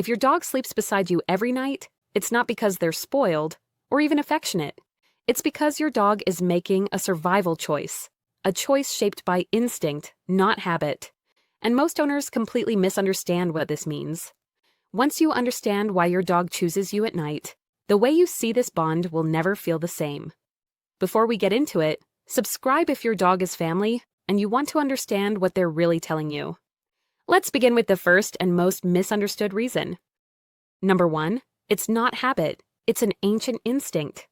If your dog sleeps beside you every night, it's not because they're spoiled or even affectionate. It's because your dog is making a survival choice, a choice shaped by instinct, not habit. And most owners completely misunderstand what this means. Once you understand why your dog chooses you at night, the way you see this bond will never feel the same. Before we get into it, subscribe if your dog is family and you want to understand what they're really telling you. Let's begin with the first and most misunderstood reason. Number 1, it's not habit, it's an ancient instinct.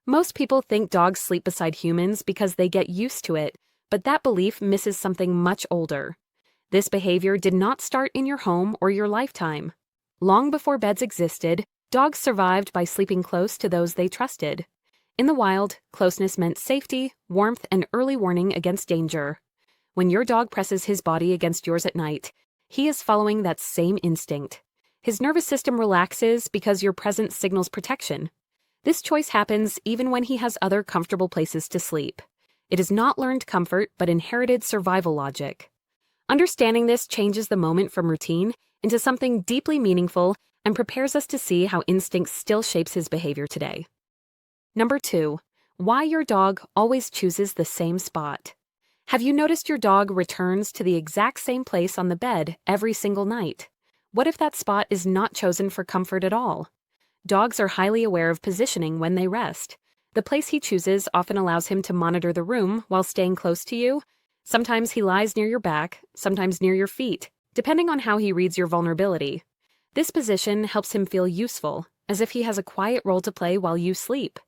Most people think dogs sleep beside humans because they get used to it, but that belief misses something much older. This behavior did not start in your home or your lifetime. Long before beds existed, dogs survived by sleeping close to those they trusted. In the wild, closeness meant safety, warmth, and early warning against danger. When your dog presses his body against yours at night, he is following that same instinct. His nervous system relaxes because your presence signals protection. This choice happens even when he has other comfortable places to sleep. It is not learned comfort, but inherited survival logic. Understanding this changes the moment from routine into something deeply meaningful and prepares us to see how instinct still shapes his behavior today. Number 2, why your dog always chooses the same spot. Have you noticed your dog returns to the exact same place on the bed every single night? What if that spot is not chosen for comfort at all? Dogs are highly aware of positioning when they rest. The place he chooses often allows him to monitor the room while staying close to you. Sometimes he lies near your back, sometimes near your feet, depending on how he reads your vulnerability. This position helps him feel useful, as if he has a quiet role to play while you sleep.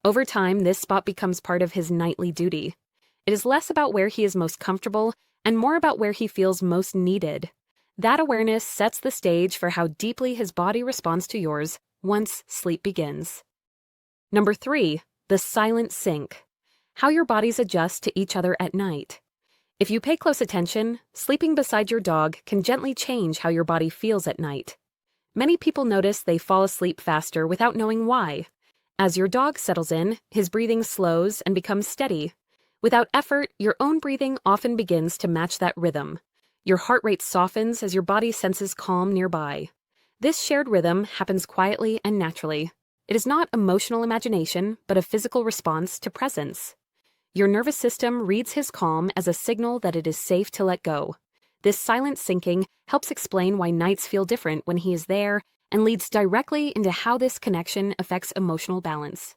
Over time, this spot becomes part of his nightly duty. It is less about where he is most comfortable and more about where he feels most needed. That awareness sets the stage for how deeply his body responds to yours once sleep begins. Number 3, the silent sync. How your bodies adjust to each other at night. If you pay close attention, sleeping beside your dog can gently change how your body feels at night. Many people notice they fall asleep faster without knowing why. As your dog settles in, his breathing slows and becomes steady. Without effort, your own breathing often begins to match that rhythm. Your heart rate softens as your body senses calm nearby. This shared rhythm happens quietly and naturally. It is not emotional imagination, but a physical response to presence. Your nervous system reads his calm as a signal that it is safe to let go. This silent syncing helps explain why nights feel different when he is there and leads directly into how this connection affects emotional balance.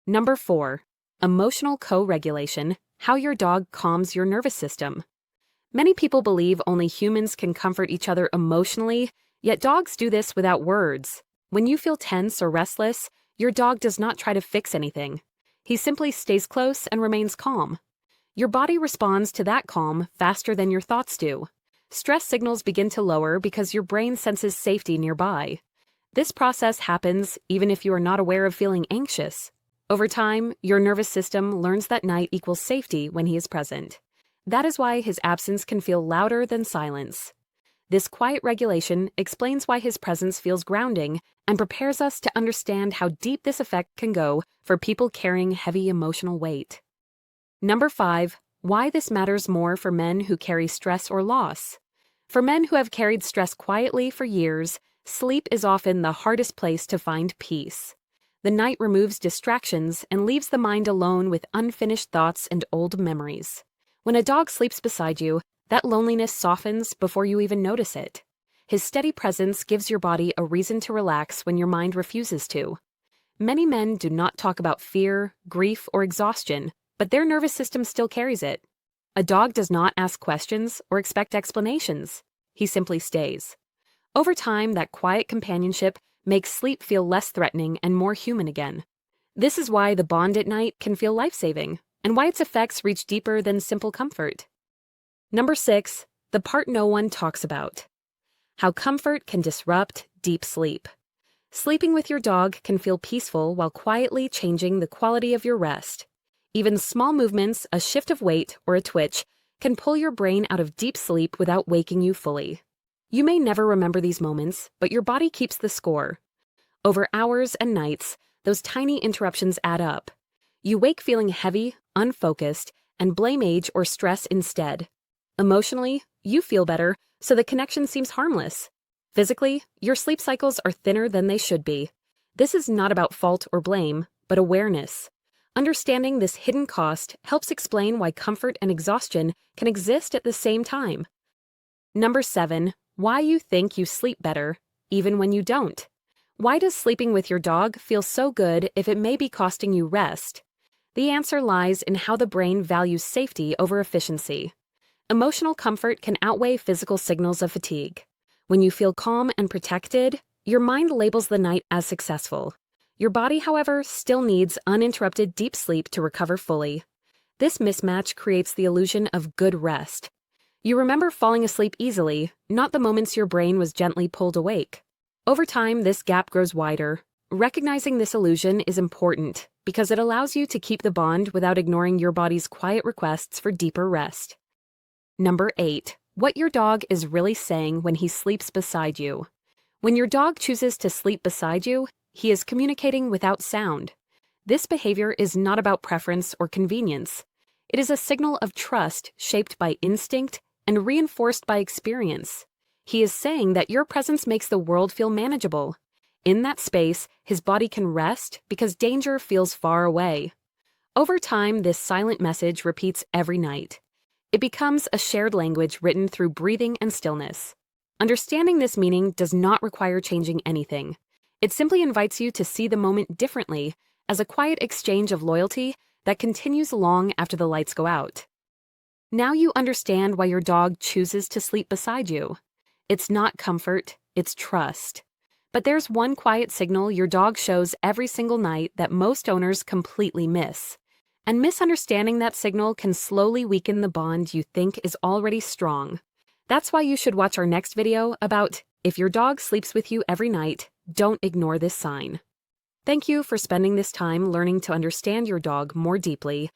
Number 4, emotional co-regulation, how your dog calms your nervous system. Many people believe only humans can comfort each other emotionally, yet dogs do this without words. When you feel tense or restless, your dog does not try to fix anything. He simply stays close and remains calm. Your body responds to that calm faster than your thoughts do. Stress signals begin to lower because your brain senses safety nearby. This process happens even if you are not aware of feeling anxious. Over time, your nervous system learns that night equals safety when he is present. That is why his absence can feel louder than silence. This quiet regulation explains why his presence feels grounding and prepares us to understand how deep this effect can go for people carrying heavy emotional weight. Number 5, why this matters more for men who carry stress or loss. For men who have carried stress quietly for years, sleep is often the hardest place to find peace. The night removes distractions and leaves the mind alone with unfinished thoughts and old memories. When a dog sleeps beside you, that loneliness softens before you even notice it. His steady presence gives your body a reason to relax when your mind refuses to. Many men do not talk about fear, grief, or exhaustion, but their nervous system still carries it. A dog does not ask questions or expect explanations. He simply stays. Over time, that quiet companionship makes sleep feel less threatening and more human again. This is why the bond at night can feel life-saving, and why its effects reach deeper than simple comfort. Number 6, the part no one talks about. How comfort can disrupt deep sleep. Sleeping with your dog can feel peaceful while quietly changing the quality of your rest. Even small movements, a shift of weight, or a twitch, can pull your brain out of deep sleep without waking you fully. You may never remember these moments, but your body keeps the score. Over hours and nights, those tiny interruptions add up. You wake feeling heavy, unfocused, and blame age or stress instead. Emotionally, you feel better, so the connection seems harmless. Physically, your sleep cycles are thinner than they should be. This is not about fault or blame, but awareness. Understanding this hidden cost helps explain why comfort and exhaustion can exist at the same time. Number 7, why you think you sleep better, even when you don't. Why does sleeping with your dog feel so good if it may be costing you rest? The answer lies in how the brain values safety over efficiency. Emotional comfort can outweigh physical signals of fatigue. When you feel calm and protected, your mind labels the night as successful. Your body, however, still needs uninterrupted deep sleep to recover fully. This mismatch creates the illusion of good rest. You remember falling asleep easily, not the moments your brain was gently pulled awake. Over time, this gap grows wider. Recognizing this illusion is important because it allows you to keep the bond without ignoring your body's quiet requests for deeper rest. Number 8, what your dog is really saying when he sleeps beside you. When your dog chooses to sleep beside you, he is communicating without sound. This behavior is not about preference or convenience. It is a signal of trust shaped by instinct and reinforced by experience. He is saying that your presence makes the world feel manageable. In that space, his body can rest because danger feels far away. Over time, this silent message repeats every night. It becomes a shared language written through breathing and stillness. Understanding this meaning does not require changing anything. It simply invites you to see the moment differently, as a quiet exchange of loyalty that continues long after the lights go out. Now you understand why your dog chooses to sleep beside you. It's not comfort, it's trust. But there's one quiet signal your dog shows every single night that most owners completely miss. And misunderstanding that signal can slowly weaken the bond you think is already strong. That's why you should watch our next video about if your dog sleeps with you every night, don't ignore this sign. Thank you for spending this time learning to understand your dog more deeply